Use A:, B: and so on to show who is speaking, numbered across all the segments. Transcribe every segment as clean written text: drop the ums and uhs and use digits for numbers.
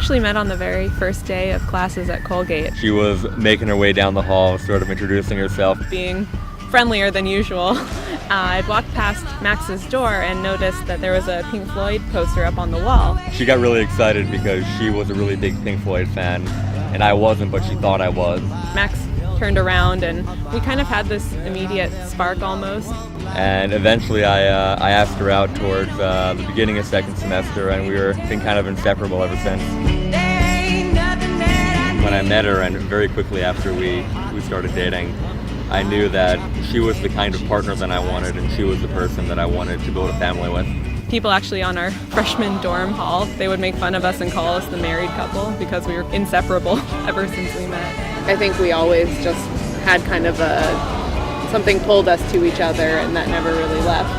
A: actually met on the very first day of classes at Colgate.
B: She was making her way down the hall, sort of introducing herself.
A: Being friendlier than usual. I'd walked past Max's door and noticed that there was a Pink Floyd poster up on the wall.
B: She got really excited because she was a really big Pink Floyd fan, and I wasn't, but she thought I was.
A: Max turned around and we kind of had this immediate spark almost.
B: And eventually I asked her out towards the beginning of second semester, and we've been kind of inseparable ever since. When I met her, and very quickly after we started dating, I knew that she was the kind of partner that I wanted, and she was the person that I wanted to build a family with.
A: People actually on our freshman dorm hall, they would make fun of us and call us the married couple because we were inseparable ever since we met. I think we always just had kind of something pulled us to each other, and that never really left.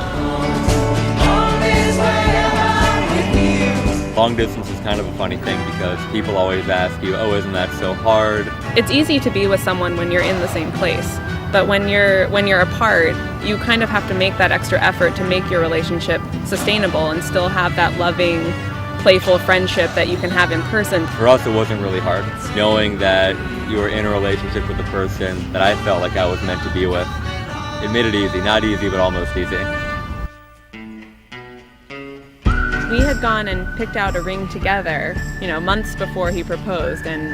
B: Long distance is kind of a funny thing because people always ask you, oh, isn't that so hard?
A: It's easy to be with someone when you're in the same place, but when you're apart, you kind of have to make that extra effort to make your relationship sustainable and still have that loving, playful friendship that you can have in person.
B: For us, it wasn't really hard. Knowing that you were in a relationship with a person that I felt like I was meant to be with, it made it easy. Not easy, but almost easy.
A: We had gone and picked out a ring together, months before he proposed, and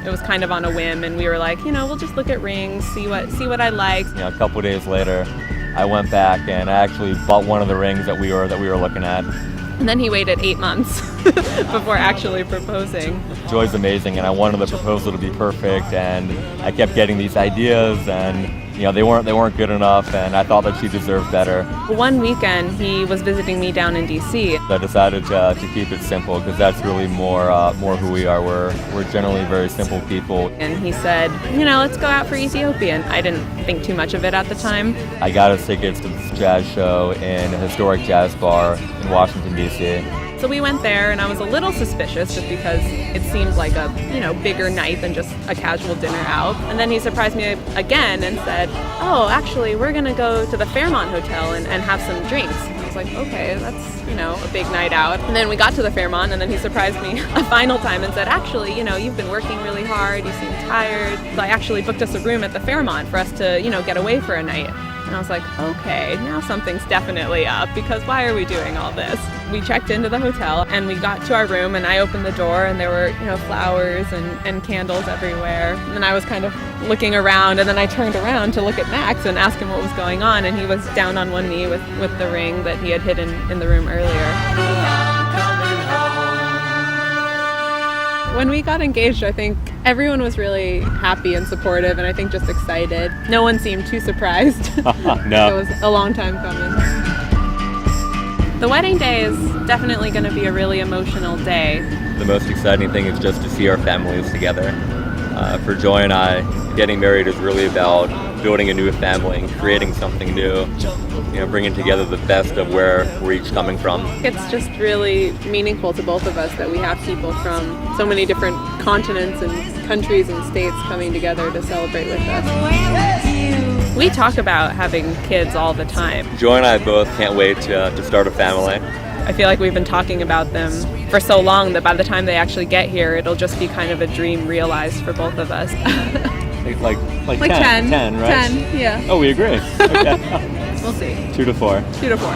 A: it was kind of on a whim, and we were like, we'll just look at rings, see what I like.
B: A couple days later, I went back and I actually bought one of the rings that we were looking at.
A: And then he waited 8 months before actually proposing.
B: Joy's amazing, and I wanted the proposal to be perfect, and I kept getting these ideas, and they weren't good enough, and I thought that she deserved better.
A: One weekend, he was visiting me down in D.C.
B: I decided to keep it simple because that's really more who we are. We're generally very simple people.
A: And he said, let's go out for Ethiopian. I didn't think too much of it at the time.
B: I got us tickets to this jazz show in a historic jazz bar in Washington, D.C.
A: So we went there, and I was a little suspicious just because it seemed like a bigger night than just a casual dinner out. And then he surprised me again and said, oh, actually, we're going to go to the Fairmont Hotel and have some drinks. And I was like, okay, that's, a big night out. And then we got to the Fairmont, and then he surprised me a final time and said, actually, you've been working really hard, you seem tired. So I actually booked us a room at the Fairmont for us to, get away for a night. And I was like, okay, now something's definitely up, because why are we doing all this? We checked into the hotel and we got to our room, and I opened the door and there were, flowers and candles everywhere. And I was kind of looking around, and then I turned around to look at Max and ask him what was going on, and he was down on one knee with the ring that he had hidden in the room earlier. When we got engaged, I think everyone was really happy and supportive, and I think just excited. No one seemed too surprised.
B: No.
A: It was a long time coming. The wedding day is definitely going to be a really emotional day.
B: The most exciting thing is just to see our families together. For Joy and I, getting married is really about building a new family and creating something new. Bringing together the best of where we're each coming from. It's
A: just really meaningful to both of us that we have people from so many different continents and countries and states coming together to celebrate with us. We talk about having kids all the time.
B: Joy and I both can't wait to start a family.
A: I feel like we've been talking about them for so long that by the time they actually get here, it'll just be kind of a dream realized for both of us.
B: like
A: 10,
B: 10, right?
A: 10, yeah.
B: Oh, we agree. Okay.
A: We'll see.
B: 2 to 4.
A: 2 to 4.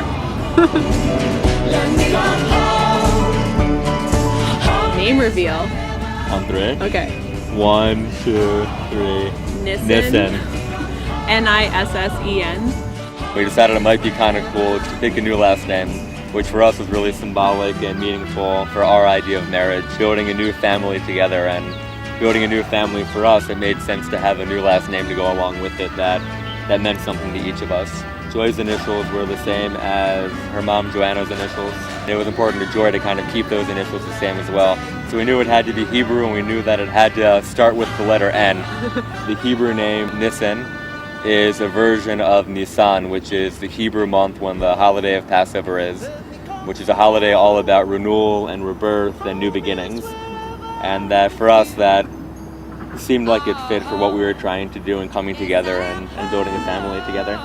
A: Name reveal.
B: On 3.
A: Okay.
B: 1, 2, 3.
A: Nissen. Nissen.
B: We decided it might be kind of cool to pick a new last name, which for us was really symbolic and meaningful for our idea of marriage, building a new family together. And building a new family for us, it made sense to have a new last name to go along with it that meant something to each of us. Joy's initials were the same as her mom Joanna's initials. It was important to Joy to kind of keep those initials the same as well. So we knew it had to be Hebrew, and we knew that it had to start with the letter N. The Hebrew name Nissen is a version of Nisan, which is the Hebrew month when the holiday of Passover is, which is a holiday all about renewal and rebirth and new beginnings. And that for us, that seemed like it fit for what we were trying to do and coming together and building a family together.